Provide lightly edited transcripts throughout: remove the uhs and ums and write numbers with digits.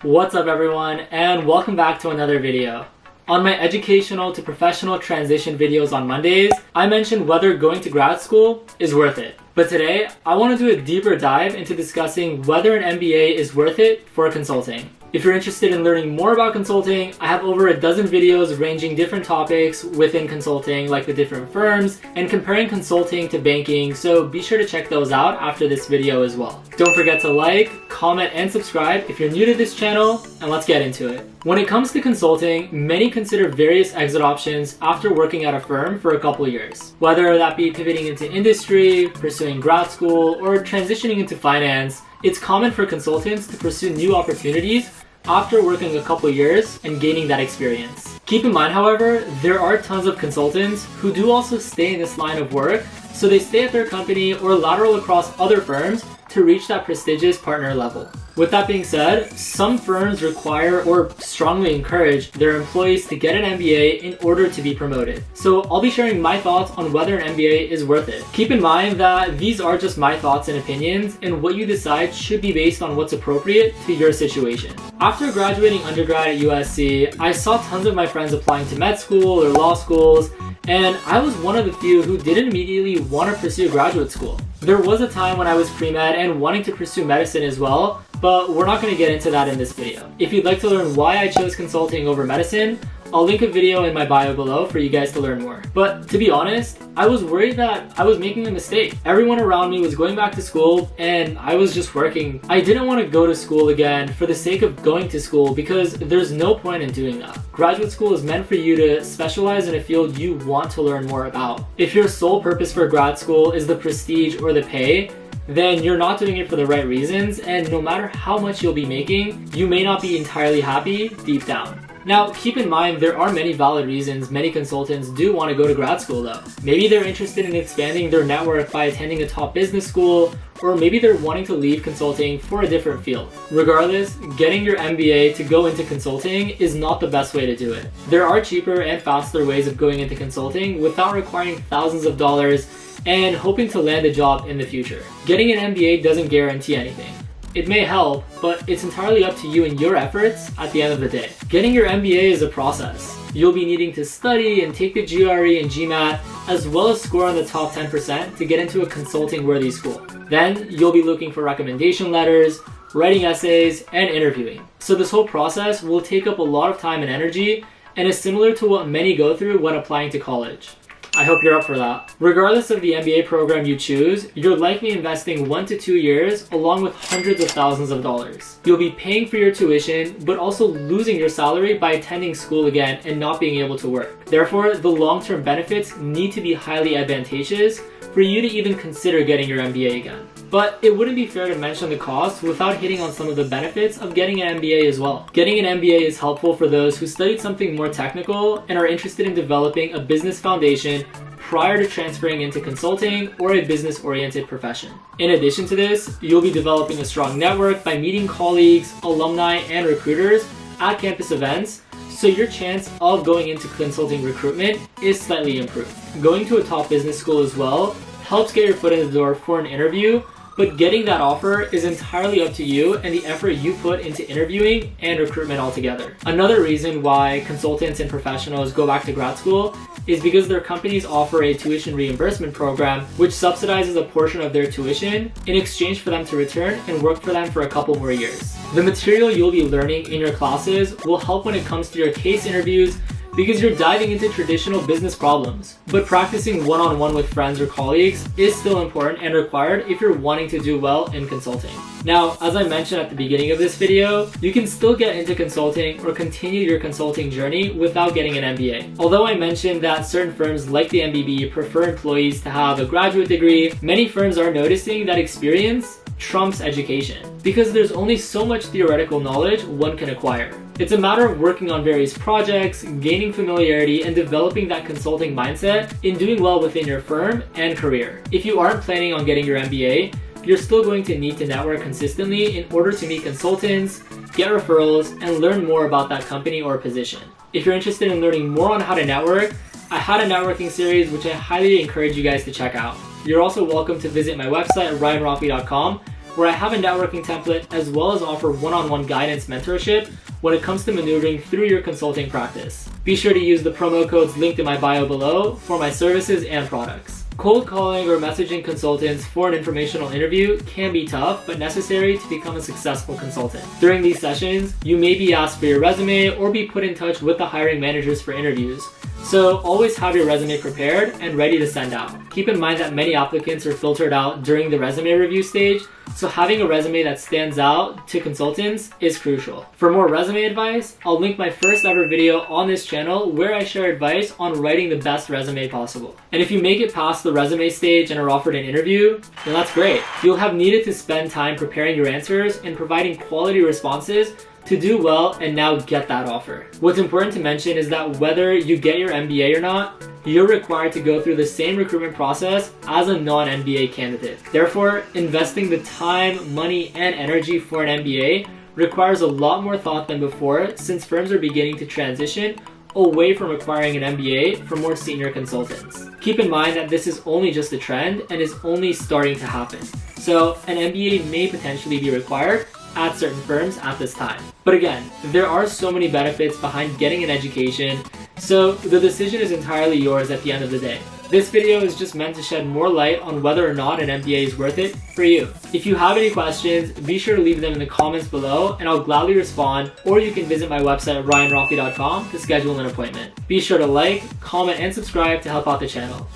What's up everyone, and welcome back to another video. On my educational to professional transition videos on Mondays, I mentioned whether going to grad school is worth it. But today, I want to do a deeper dive into discussing whether an MBA is worth it for consulting. If you're interested in learning more about consulting, I have over a dozen videos ranging different topics within consulting, like the different firms, and comparing consulting to banking, so be sure to check those out after this video as well. Don't forget to like, comment, and subscribe if you're new to this channel, and let's get into it. When it comes to consulting, many consider various exit options after working at a firm for a couple years. Whether that be pivoting into industry, pursuing grad school, or transitioning into finance, it's common for consultants to pursue new opportunities after working a couple years and gaining that experience. Keep in mind, however, there are tons of consultants who do also stay in this line of work, so they stay at their company or lateral across other firms to reach that prestigious partner level. With that being said, some firms require or strongly encourage their employees to get an MBA in order to be promoted. So I'll be sharing my thoughts on whether an MBA is worth it. Keep in mind that these are just my thoughts and opinions, and what you decide should be based on what's appropriate to your situation. After graduating undergrad at USC, I saw tons of my friends applying to med school or law schools, and I was one of the few who didn't immediately want to pursue graduate school. There was a time when I was pre-med and wanting to pursue medicine as well, but we're not going to get into that in this video. If you'd like to learn why I chose consulting over medicine, I'll link a video in my bio below for you guys to learn more. But to be honest, I was worried that I was making a mistake. Everyone around me was going back to school and I was just working. I didn't want to go to school again for the sake of going to school because there's no point in doing that. Graduate school is meant for you to specialize in a field you want to learn more about. If your sole purpose for grad school is the prestige or the pay, then you're not doing it for the right reasons, and no matter how much you'll be making, you may not be entirely happy deep down. Now, keep in mind, there are many valid reasons many consultants do want to go to grad school though. Maybe they're interested in expanding their network by attending a top business school, or maybe they're wanting to leave consulting for a different field. Regardless, getting your MBA to go into consulting is not the best way to do it. There are cheaper and faster ways of going into consulting without requiring thousands of dollars and hoping to land a job in the future. Getting an MBA doesn't guarantee anything. It may help, but it's entirely up to you and your efforts at the end of the day. Getting your MBA is a process. You'll be needing to study and take the GRE and GMAT, as well as score on the top 10% to get into a consulting-worthy school. Then, you'll be looking for recommendation letters, writing essays, and interviewing. So this whole process will take up a lot of time and energy, and is similar to what many go through when applying to college. I hope you're up for that. Regardless of the MBA program you choose, you're likely investing 1 to 2 years along with hundreds of thousands of dollars. You'll be paying for your tuition, but also losing your salary by attending school again and not being able to work. Therefore, the long-term benefits need to be highly advantageous for you to even consider getting your MBA again. But it wouldn't be fair to mention the cost without hitting on some of the benefits of getting an MBA as well. Getting an MBA is helpful for those who studied something more technical and are interested in developing a business foundation prior to transferring into consulting or a business-oriented profession. In addition to this, you'll be developing a strong network by meeting colleagues, alumni, and recruiters at campus events, so your chance of going into consulting recruitment is slightly improved. Going to a top business school as well helps get your foot in the door for an interview, but getting that offer is entirely up to you and the effort you put into interviewing and recruitment altogether. Another reason why consultants and professionals go back to grad school is because their companies offer a tuition reimbursement program which subsidizes a portion of their tuition in exchange for them to return and work for them for a couple more years. The material you'll be learning in your classes will help when it comes to your case interviews because you're diving into traditional business problems. But practicing one-on-one with friends or colleagues is still important and required if you're wanting to do well in consulting. Now, as I mentioned at the beginning of this video, you can still get into consulting or continue your consulting journey without getting an MBA. Although I mentioned that certain firms like the MBB prefer employees to have a graduate degree, many firms are noticing that experience trumps education because there's only so much theoretical knowledge one can acquire. It's a matter of working on various projects, gaining familiarity, and developing that consulting mindset in doing well within your firm and career. If you aren't planning on getting your MBA, you're still going to need to network consistently in order to meet consultants, get referrals, and learn more about that company or position. If you're interested in learning more on how to network, I had a networking series which I highly encourage you guys to check out. You're also welcome to visit my website at ryanroffey.com where I have a networking template as well as offer one-on-one guidance mentorship when it comes to maneuvering through your consulting practice. Be sure to use the promo codes linked in my bio below for my services and products. Cold calling or messaging consultants for an informational interview can be tough, but necessary to become a successful consultant. During these sessions, you may be asked for your resume or be put in touch with the hiring managers for interviews. So always have your resume prepared and ready to send out. Keep in mind that many applicants are filtered out during the resume review stage, so having a resume that stands out to consultants is crucial. For more resume advice, I'll link my first ever video on this channel where I share advice on writing the best resume possible. And if you make it past the resume stage and are offered an interview, then that's great. You'll have needed to spend time preparing your answers and providing quality responses to do well and now get that offer. What's important to mention is that whether you get your MBA or not, you're required to go through the same recruitment process as a non-MBA candidate. Therefore, investing the time, money, and energy for an MBA requires a lot more thought than before, since firms are beginning to transition away from requiring an MBA for more senior consultants. Keep in mind that this is only just a trend and is only starting to happen. So an MBA may potentially be required at certain firms at this time. But again, there are so many benefits behind getting an education, so the decision is entirely yours at the end of the day. This video is just meant to shed more light on whether or not an MBA is worth it for you. If you have any questions, be sure to leave them in the comments below and I'll gladly respond, or you can visit my website at ryanrocky.com to schedule an appointment. Be sure to like, comment, and subscribe to help out the channel.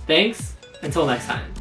Thanks, until next time.